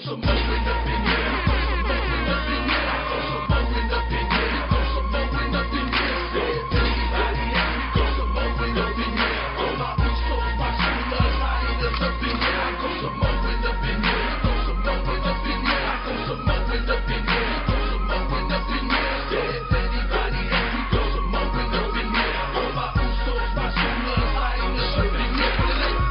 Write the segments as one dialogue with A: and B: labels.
A: Samoan up in here. Samoan up in here. Samoan up in here. Samoan up in here. Anybody else? We go Samoan up in here. All my Usos, my Sulas, hyenas up in here. I go Samoan up in here. Go Samoan up in here. I go Samoan up in here. Go Samoan up in here. Anybody else? We go Samoan up in here. All my Usos, my Sulas, hyenas up in here.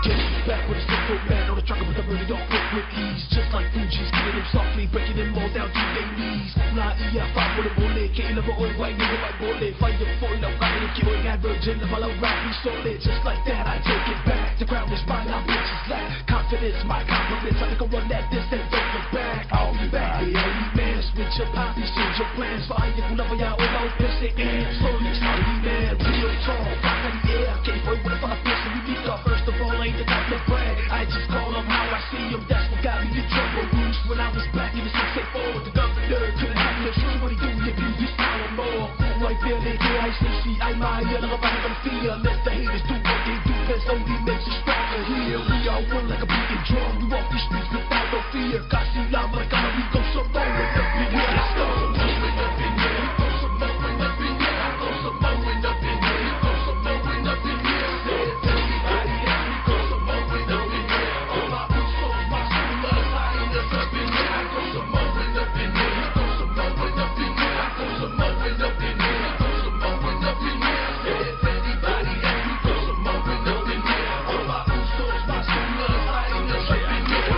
B: Get back with a simple man on the track with a really don't fit with ease. Just like Fuji's, killing them softly, breaking them all down to their knees. Nah, iya, fight with a bullet, getting up oil, white nigga, white bullet. Fight the foil, I'm gonna kill it, got virgin, the follow rap, we solid. Just like that, I take it back. The crowd is mine, I'm bitches lack. Confidence, my confidence, I can run that distance, don't look back. I'll be back, yeah, you man, switch your poppy, change your plans. For I ain't gonna love y'all, all out, piss it in. Slowly, slowly, man, real tall, rock in the air. Can't wait with a fire, piss and we beat up. First of all, ain't the time to brag. I just call them how I see them, that's what got me in trouble. Roots when I was back in the 684, the governor couldn't have no shoes. What he do, you do this power more. Right there, they do, I see, I mind, you're like a body of fear. Let the haters do what they do, best only makes us stronger. Here we are, one like a beating drum. We walk these streets without no fear. Kasi lama, like I'm we go Samoan up in here. Let's go.
A: Samoan up in here. Go Samoan up in here. I go Samoan up in here. Go Samoan up in here. Anybody else? We go Samoan up in here. All my Usos, my Sulas, hyenas up in here. I go Samoan up in here. Go Samoan up in here. I go Samoan up in here. Go Samoan up in here. Anybody else? We go Samoan up in here. All my Usos, my Sulas, hyenas up in here.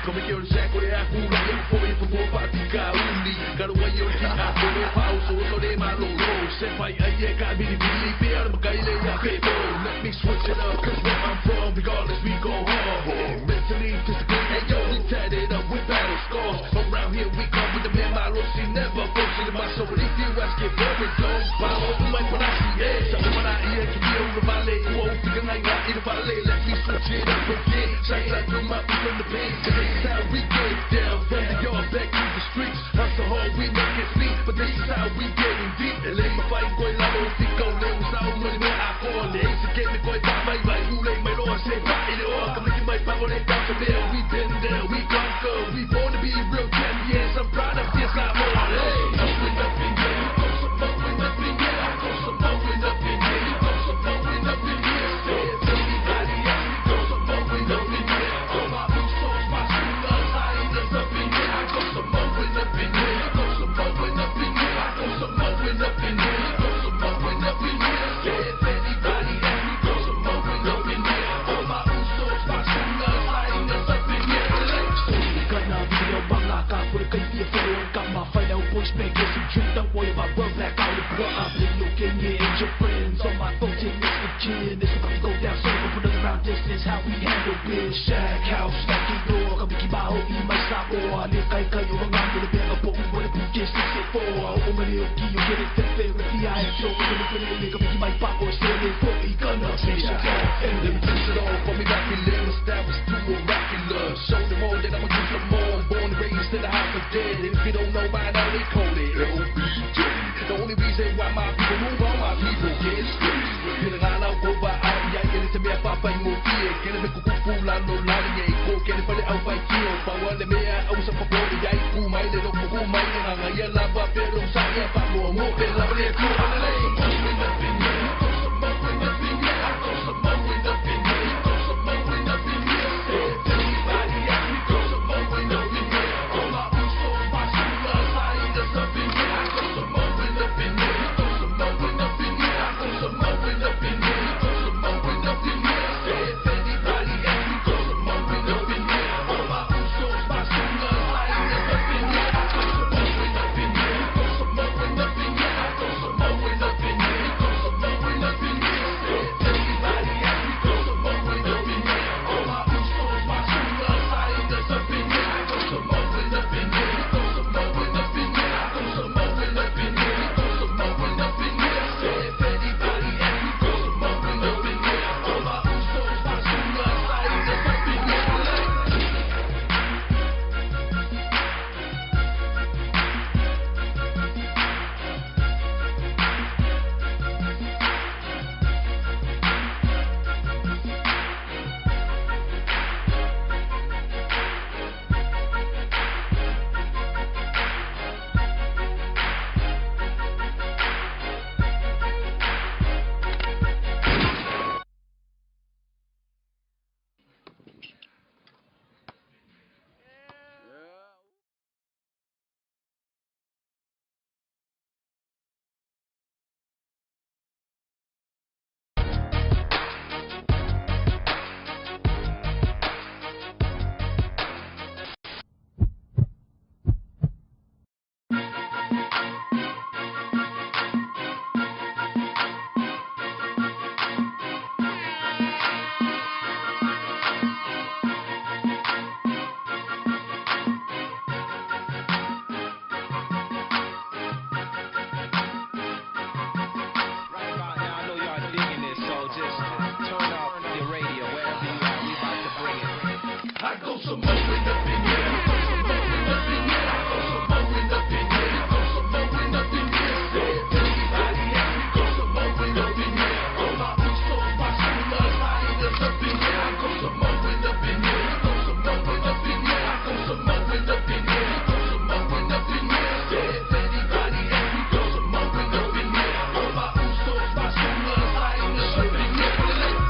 C: Come here and sack with it, I fool like you for me for more party kauli. Got away your heat, I go in power, so they my low low. Senpai, I got me to believe me, I'm a guy, let me switch it up, cause where I'm from, regardless, we go hard. Mentally, physically, hey yo, we tied it up with battle scars. Around here, we come with the man, my see never bullshit in my soul. If you ask, get very close. Power the mic when I see it. Something when I hear, can be over my leg. Whoa, thinking I got in the ballet, let me switch it up again. Shout out to my people in the pain. How we get down from the yard back to the streets. Hustle hard, we make it speak, but this is how we getting deep. And let my fight go la lo fico, le usao no le a con. The ace game me go by my by who lay my lord say bye it all. Come make my power let down to there. We been there, we conquer. We born to be real champions. I'm proud of this, I'm on it.
A: Samoan up in here. Go Samoan up in here. I go Samoan up in here. Go Samoan up in here. Anybody else? We go Samoan up in here. All my Usos, my Sulas, hyenas up in here. I go Samoan up in here. Go Samoan up in here. I go Samoan up in here. Go Samoan up in here. Anybody else? We go Samoan up in here. All my Usos, my Sulas, hyenas up in here.
B: Gonna be your bangaka for the country of Pharaoh. Got my final voice, man, get some drink. Don't worry about world back out of what I play. You can and your friends on my phone, take this for kin. This is how we go down, so we put another round. This is how we handle biz. Shack house, stacking door. Kami kibaho, imay sako. Alikay kayo, ang angin na biyang po. Wala po kiss, 6-4. Umaliyoki, you get it, fit, fit. With the eye, show, we're gonna pinili. Kami kimay pako, standing for me. Gonna finish it off.
C: And then push it on for me, rapping, established to a miraculous. Show them all that I'ma do some more. Born and raised in the house of dead. And if you don't know by now, they call it LBJ. The only reason why my people move on, my people get straight. Pinangalaw ko ba ay yan sa mga papay mo kiye. Kaya may kukupulan no lari niya iko. Kaya pala ang fight kiyo. Bawal na may ausap pa po. Iyay kumay, lalok mo kumay. Nangangaya laba pero saya pa mo mo. Pero ulit mo panalay.
A: Samoan up in here. Go Samoan up in here. I go Samoan up in here. Go Samoan up in here. Anybody else? We go Samoan up in here. All my Usos, my Sulas, hyenas up in here. I go Samoan up in here. Go Samoan up in here. I go Samoan up in here. Go Samoan up in here. Anybody else? We go Samoan up in here. All my Usos, my Sulas, hyenas up in here. I go Samoan up in here. Go Samoan up in here. I go Samoan some more up in here. I go some more up in here. I go some more up in here. I go some more up in here. Anybody else, we go some more up in here. All my Usos, my schoolers, hyenas up in here. I go some more up in here. I go some more up in here. I go some more up in here. I go some more up in here. Anybody else, we go some more up in here. All my Usos, my schoolers, hyenas up in here.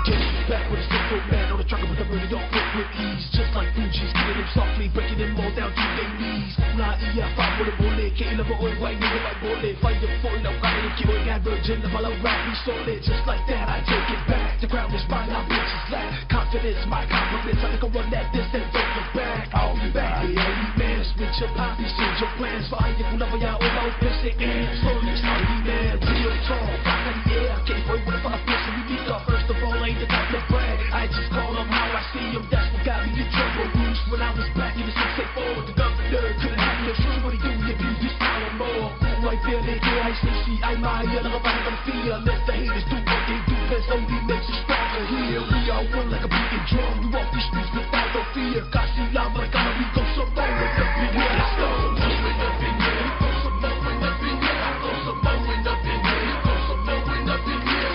B: Getting back with a simple man on the trucker with a really don't fit with ease. Just like Fuji's, killing them softly, breaking them all down to their knees. Iya, fight with a bullet, killing them all white nigga like bullet. Fight the foot, no got it, kill it, virgin, the follow rap, we solid. Just like that, I take it back. The crowd is mine, our bitches lack. Confidence, my confidence, I can run that distance, don't look back. I'll be back, the only man, switch your poppy, change your plans. Fire, kung lava ya, all out, piss it, and slowly, sorry man, real tall, back in the air. Can't wait with a fuck, piss, we need to. First of all, ain't the type to brag. I just call them how I see them, that's what got me in trouble. Roots when I was back in the 684, the governor couldn't have no shoes. What he do, if you just follow more. Right there, they do, I say, see, I'm my ear, like a body of fear. Let the haters do what they do, best only makes us stronger. Here we are one like a beating drum. We walk these streets without no fear. Kasi lava, like we go so low, let's up in here, let's go.
A: Up in here, I go some more up in here. I go some more up in here. I go some more up in here.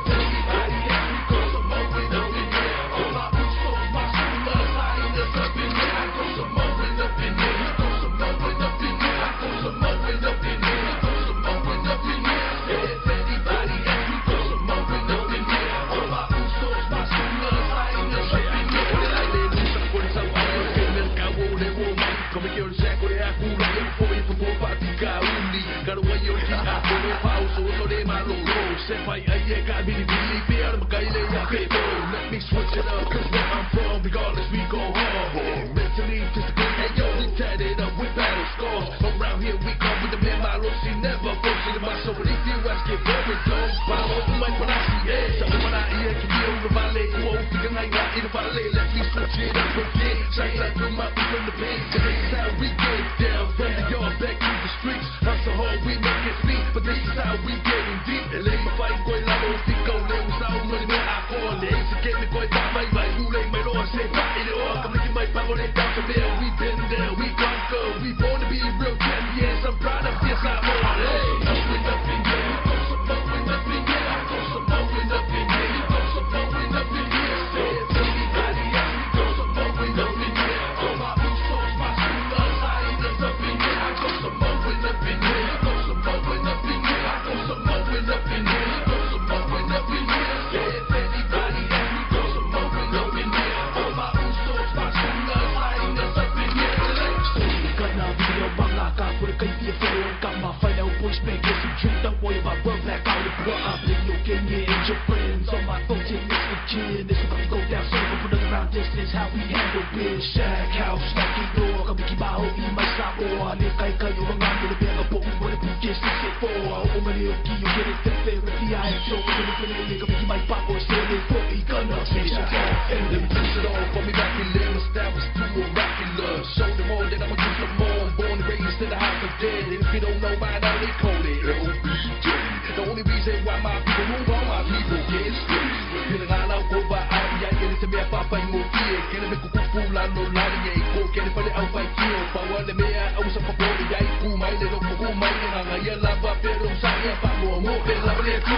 A: Anybody else, we go some more up in here. All my Usos, my schoolers, hyenas up in here. I go some more up in here. I go some more up in here. I go some more up in here. I go some more up in here. Anybody else, we go some more up in here. All my Usos, my schoolers, hyenas up in here.
C: Come here and sack with that fool. I am for you for more party guy only. Got away your team. I go to house, so they my low. Senpai, I got me the beer. I'm a guy, let me switch it up, cause where I'm from, regardless, we go hard. Mentally, physically, hey yo, we tied it up with battle scars. Around here, we come with the man, my low, she never bullshit in my soul. But if you ask, get very dumb. But I'm open mic when I see it. Something when I hear, can be over my leg. Who else thinking I got in the valley? Let me switch it up again. Shout out to my people in the pen. Cause this is how we get down. From the yard back to the streets. Hustle hard, we make it speak. But this is how we getting deep. And let my fight go la low, si go le usa un money more I call it. Ain't to get me go back my way. Who like my Lord say back in the all. Come make my power let down from there. We been there, we conquer. We born to be real champions. I'm proud of this, I'm on it.
A: Up in here, I go some more up in here. I go some more up in here. I go some more up in here. Anybody else, we go some more up in here. All my Usos, my schoolers, hyenas up in here. I go some more up in here. I go some more up in here. I go some more up in here. I go some more up in here. Anybody else, we go some more up in here. All my Usos, my schoolers, hyenas up in here.
B: Gonna video bang laka for the kaya for got my final voice make it some drink. Don't worry about world black out of what I play your game, yeah, and your friends on my phone, yeah, listen kid. This is about to go down, so we'll put it around. This is how we handle bitch. Shack house, like it door. Kami kibaho, imay sa o. Alikay kayo ang amin, nabiyang po kung wala po kiss to sit for. Ako maniyoki, you get it, that fair, if I am so, kami pinili, kami kimay pa ko, still is for me, gonna finish it off.
C: And then finish it off for me back in there. Established to a rapping love. Show them all that I'ma do some more. Born and raised in the house of dead. And if you don't know by now, they call it LBJ. The only reason why my people move on, my people get straight. Pinangalan ko ba ang yan sa may papay mo kiye. Kaya may kukupulan no lari ko. Kaya pala ang fight kiyo. Bawal na may ausap pa po. Yay kumay, lalo ko kumay. Nangangayan laba pero sayang pa mo. Mo, pero laban ito.